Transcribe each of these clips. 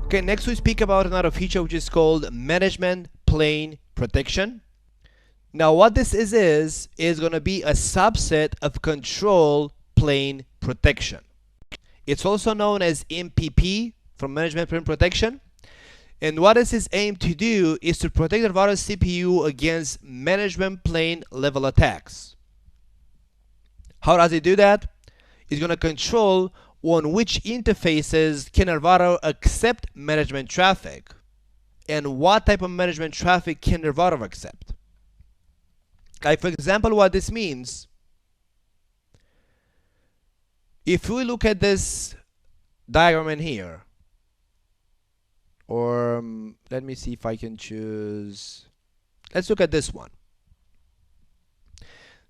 Okay, next we speak about another feature which is called management plane protection. Now what this is going to be a subset of control plane protection. It's also known as MPP, from management plane protection. And what this is aimed to do is to protect the router CPU against management plane level attacks. How does it do that? It's going to control on which interfaces can a router accept management traffic and what type of management traffic can the router accept. Like, for example, what this means, if we look at this diagram in here, or let me see if I can choose, let's look at this one.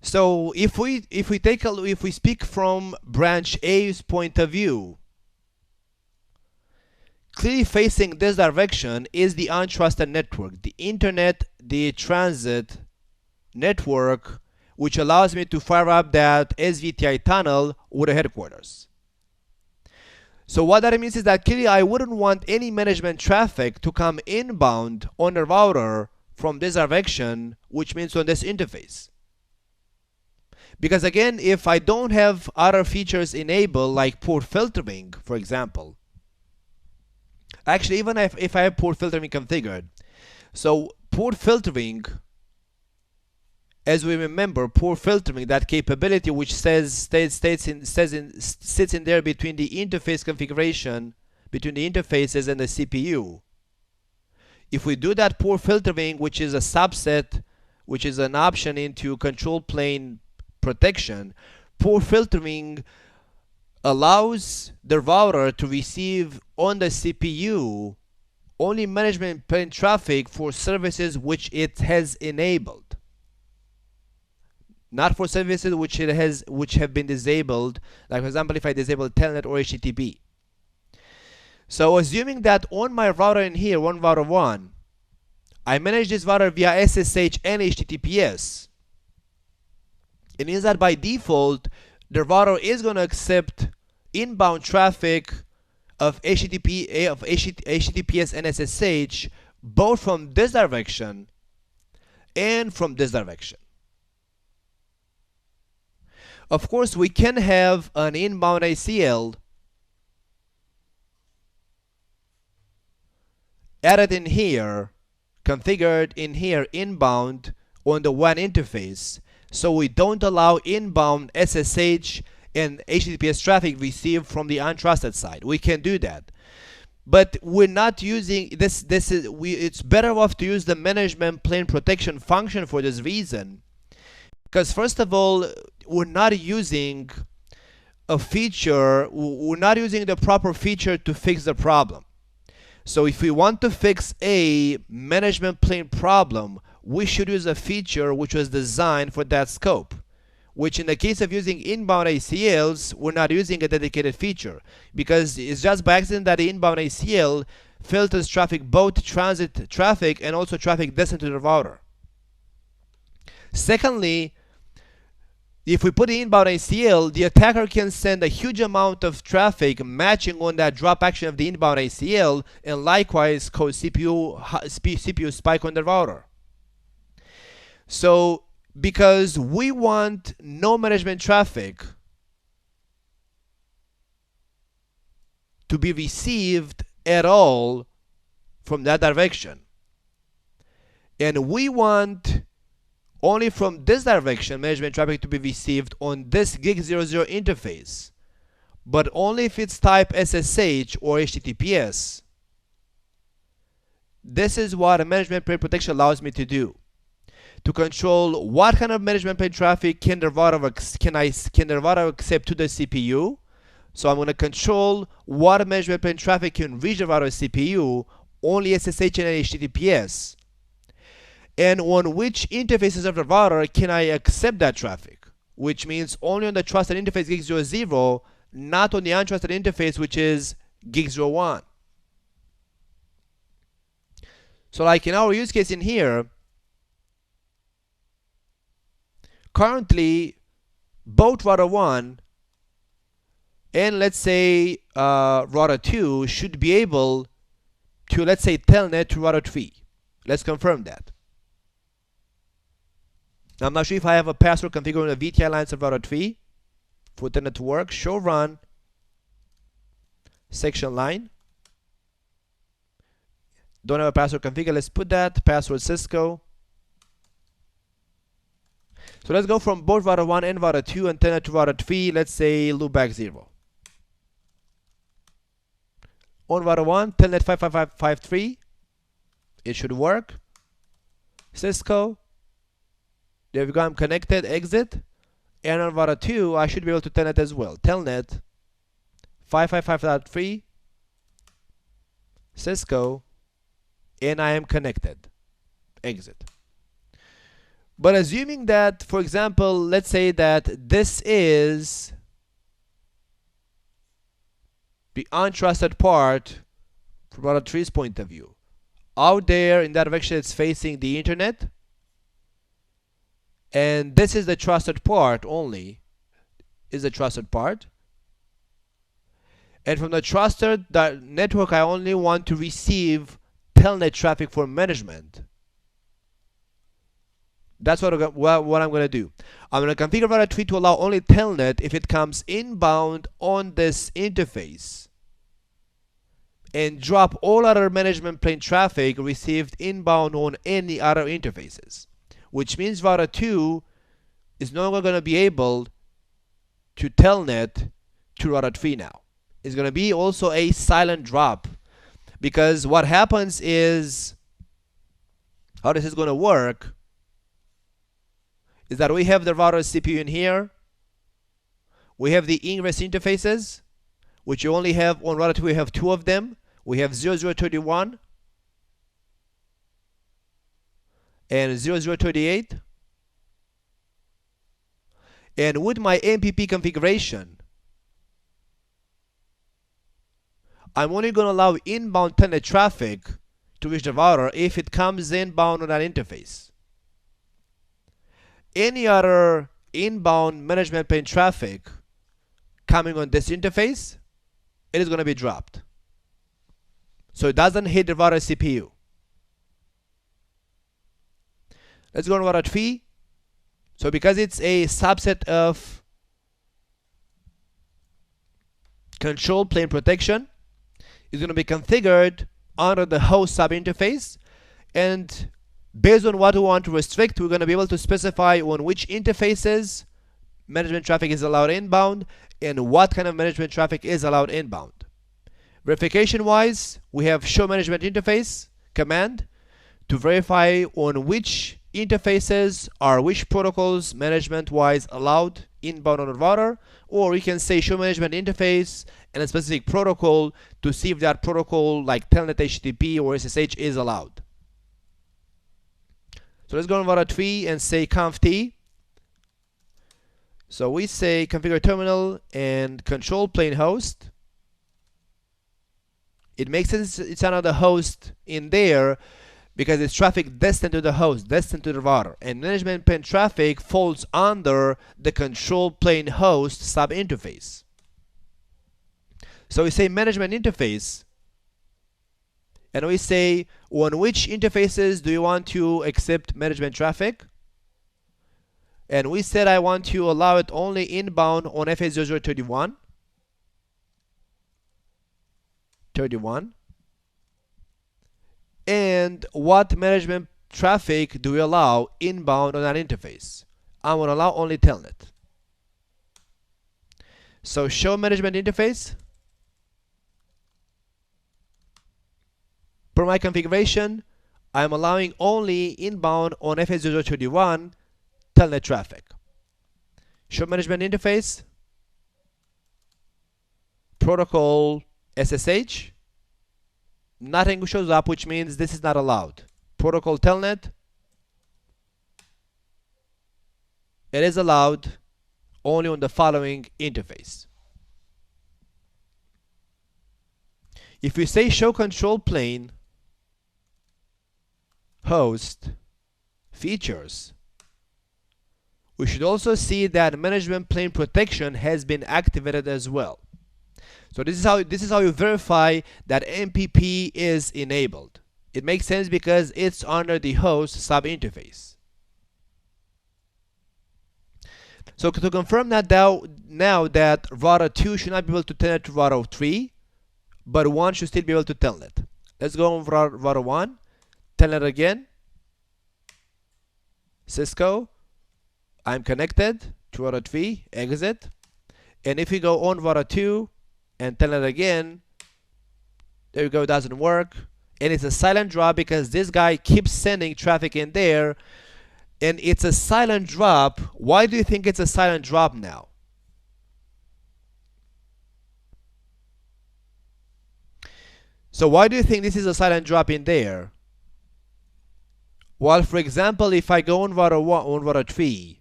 So if we take a look, if we speak from branch A's point of view, clearly facing this direction is the untrusted network, the internet, the transit network, which allows me to fire up that SVTI tunnel with a headquarters. So what that means is that clearly I wouldn't want any management traffic to come inbound on the router from this direction, which means on this interface. Because again, if I don't have other features enabled, like port filtering, for example, actually even if I have port filtering configured, so port filtering, as we remember, port filtering, that capability which sits in there between the interface configuration, between the interfaces and the CPU. If we do that port filtering, which is a subset, which is an option into control plane protection, port filtering allows the router to receive on the CPU only management plane traffic for services which it has enabled, not for services which have been disabled. Like, for example, if I disable Telnet or HTTP. So assuming that on my router in here, on router 1, I manage this router via SSH and HTTPS, it means that by default the router is going to accept inbound traffic of HTTPS and SSH both from this direction and from this direction. Of course, we can have an inbound ACL added in here, configured in here inbound on the WAN interface, so we don't allow inbound SSH and HTTPS traffic received from the untrusted side. We can do that, but we're not using this. It's better off to use the management plane protection function for this reason, because first of all, we're not using a feature. We're not using the proper feature to fix the problem. So if we want to fix a management plane problem, we should use a feature which was designed for that scope, which in the case of using inbound ACLs, we're not using a dedicated feature, because it's just by accident that the inbound ACL filters traffic, both transit traffic and also traffic destined to the router. Secondly, if we put the inbound ACL, the attacker can send a huge amount of traffic matching on that drop action of the inbound ACL, and likewise cause CPU spike on the router. So because we want no management traffic to be received at all from that direction, and we want only from this direction management traffic to be received on this gig00 interface, but only if it's type SSH or HTTPS. This is what a management plane protection allows me to do, to control what kind of management plane traffic can the router accept to the CPU. So I'm going to control what management plane traffic can reach the router CPU, only SSH and HTTPS, and on which interfaces of the router can I accept that traffic, which means only on the trusted interface gig00, not on the untrusted interface, which is gig01. So like in our use case in here, currently both router 1 and let's say router 2 should be able to, let's say, telnet to router 3. Let's confirm that. Now, I'm not sure if I have a password configured on the VTI lines of router 3 for telnet to work. Show run section line. Don't have a password configured. Let's put that password Cisco. So let's go from both router 1 and router 2 and telnet to router 3. Let's say loopback 0. On router 1, telnet 55553. It should work. Cisco. There we go. I'm connected. Exit. And on router 2, I should be able to telnet as well. Telnet 555.3. Cisco. And I am connected. Exit. But assuming that, for example, let's say that this is the untrusted part from router 3's point of view. Out there in that direction, it's facing the internet. And this is the trusted part only, is the trusted part. And from the trusted network, I only want to receive telnet traffic for management. That's what I'm going to do. I'm going to configure router 3 to allow only telnet if it comes inbound on this interface, and drop all other management plane traffic received inbound on any other interfaces. Which means router 2 is no longer going to be able to telnet to router 3 now. It's going to be also a silent drop, because what happens is, how this is going to work is that we have the router CPU in here. We have the ingress interfaces, which you only have on router 2. We have two of them. We have 0031 and 0038. And with my MPP configuration, I'm only going to allow inbound telnet traffic to reach the router if it comes inbound on that interface. Any other inbound management plane traffic coming on this interface, it is going to be dropped. So it doesn't hit the router CPU. Let's go to router 3. So because it's a subset of control plane protection, it's going to be configured under the host sub interface, and based on what we want to restrict, we're going to be able to specify on which interfaces management traffic is allowed inbound and what kind of management traffic is allowed inbound. Verification wise, we have show management interface command to verify on which interfaces are which protocols management wise allowed inbound on the router, or we can say show management interface and a specific protocol to see if that protocol like telnet HTTP or SSH is allowed. So let's go on router 3 and say conft. So we say configure terminal and control plane host. It makes sense it's another host in there because it's traffic destined to the host, destined to the router, and management plane traffic falls under the control plane host sub interface. So we say management interface, and we say on which interfaces do you want to accept management traffic, and we said I want to allow it only inbound on FA0031. And what management traffic do we allow inbound on that interface? I want to allow only telnet. So show management interface. Per my configuration, I'm allowing only inbound on FA0031 telnet traffic. Show management interface. Protocol SSH. Nothing shows up, which means this is not allowed. Protocol telnet. It is allowed only on the following interface. If we say show control plane host features, We should also see that management plane protection has been activated as well. So this is how you verify that MPP is enabled. It makes sense because it's under the host sub-interface. So to confirm that now that router 2 should not be able to telnet to router 3, but 1 should still be able to telnet. Let's go on router 1, telnet again. Cisco, I'm connected to router 3, exit. And if we go on router 2 and telnet again, there we go, it doesn't work. And it's a silent drop because this guy keeps sending traffic in there. And it's a silent drop. Why do you think it's a silent drop now? So why do you think this is a silent drop in there? Well, for example, if I go on router 1, on router 3,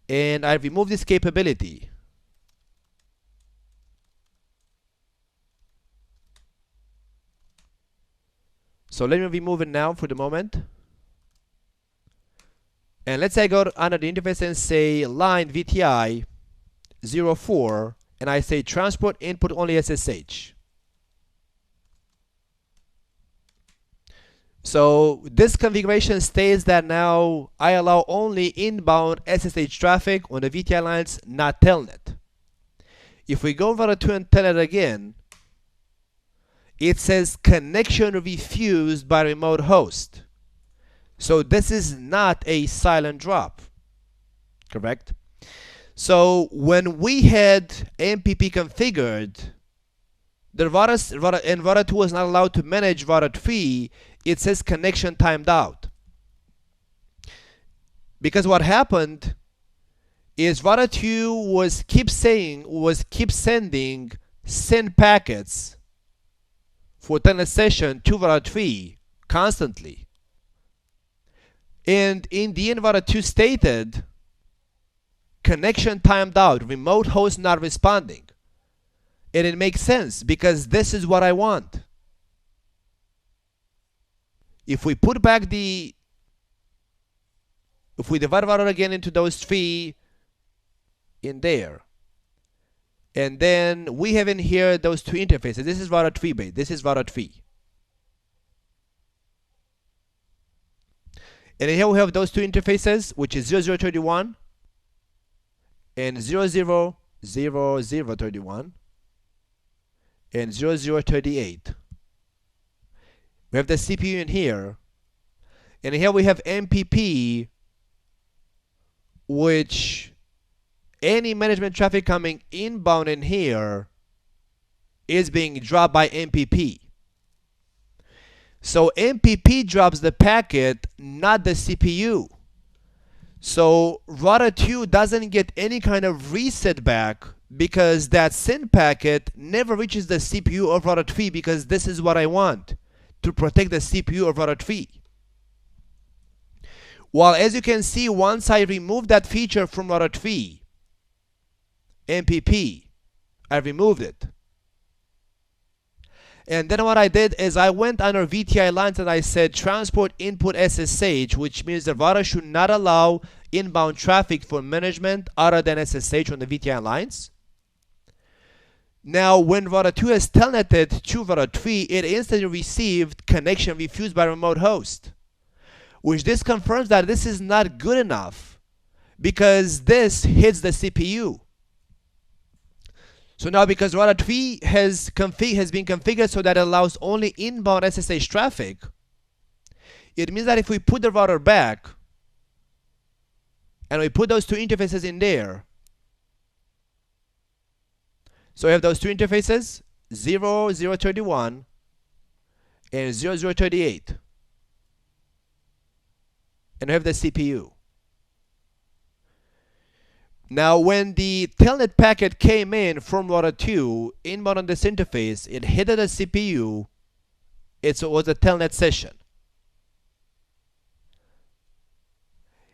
and I remove this capability, so let me remove it now for the moment. And let's say I go under the interface and say line VTI 04, and I say transport input only SSH. So this configuration states that now I allow only inbound SSH traffic on the VTI lines, not telnet. If we go router 2 and telnet again, it says connection refused by remote host. So this is not a silent drop, correct? So when we had MPP configured, the router 2 was not allowed to manage router 3. It says connection timed out. Because what happened is router 2 was keep sending SYN packets for telnet session to router 3 constantly. And in the end, router 2 stated connection timed out, remote host not responding. And it makes sense because this is what I want. If we put back if we divide router again into those 3 in there, and then we have in here those 2 interfaces. This is router 3 base. This is router 3. And here we have those 2 interfaces, which is 0031 and 000031 and 0038. We have the CPU in here, and here we have MPP, which any management traffic coming inbound in here is being dropped by MPP. So MPP drops the packet, not the CPU. So router 2 doesn't get any kind of reset back because that SYN packet never reaches the CPU of router 3, because this is what I want, to protect the CPU of router 3. Well, as you can see, once I remove that feature from router 3, MPP, I removed it. And then what I did is I went under VTI lines and I said transport input SSH, which means the router should not allow inbound traffic for management other than SSH on the VTI lines. Now, when router 2 has telnetted to router 3, it instantly received connection refused by remote host, which this confirms that this is not good enough because this hits the CPU. So now, because router 3 has been configured so that it allows only inbound SSH traffic, it means that if we put the router back and we put those 2 interfaces in there, so we have those 2 interfaces, 0031 and 0038, and we have the CPU. Now, when the telnet packet came in from router 2 inbound on this interface, it hit the CPU. It was a telnet session.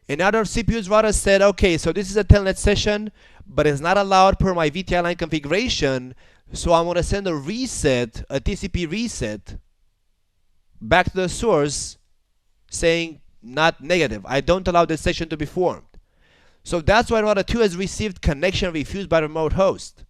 Another CPU's router said, okay, so this is a telnet session, but it's not allowed per my VTI line configuration, so I'm going to send a reset, a TCP reset, back to the source saying not negative. I don't allow this session to be formed. So that's why router 2 has received connection refused by remote host.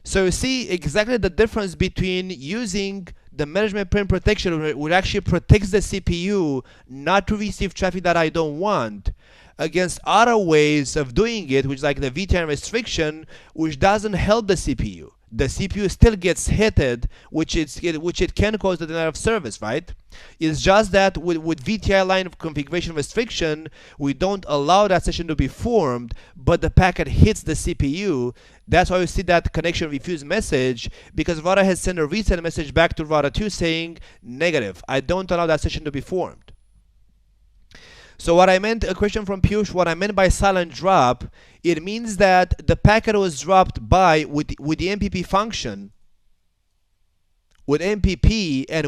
So you see exactly the difference between using the management print protection, which actually protects the CPU not to receive traffic that I don't want, against other ways of doing it, which is like the VTIM restriction, which doesn't help the CPU. The CPU still gets hit, which it can cause the denial of service, right? It's just that with VTI line of configuration restriction, we don't allow that session to be formed, but the packet hits the CPU. That's why you see that connection refused message, because router has sent a reset message back to router 2 saying negative. I don't allow that session to be formed. So what I meant, a question from Piyush, what I meant by silent drop, it means that the packet was dropped by with the MPP function, with MPP, and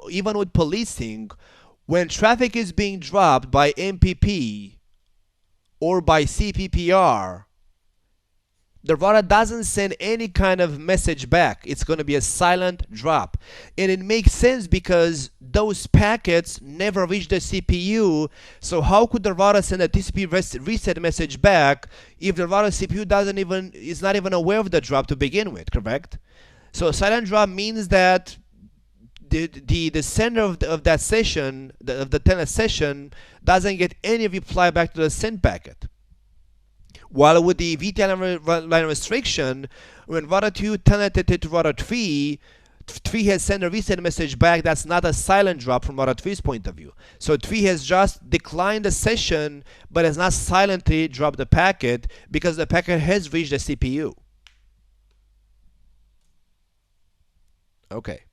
even with policing. When traffic is being dropped by MPP or by CPPR, the router doesn't send any kind of message back. It's going to be a silent drop. And it makes sense because those packets never reach the CPU. So how could the router send a TCP reset message back if the router CPU is not even aware of the drop to begin with, correct? So silent drop means that the sender of that session, of the telnet session, doesn't get any reply back to the send packet. While with the VTI line restriction, when router 2 telnetted to router 3, 3 has sent a reset message back. That's not a silent drop from router 3's point of view. So 3 has just declined the session, but has not silently dropped the packet because the packet has reached the CPU. Okay.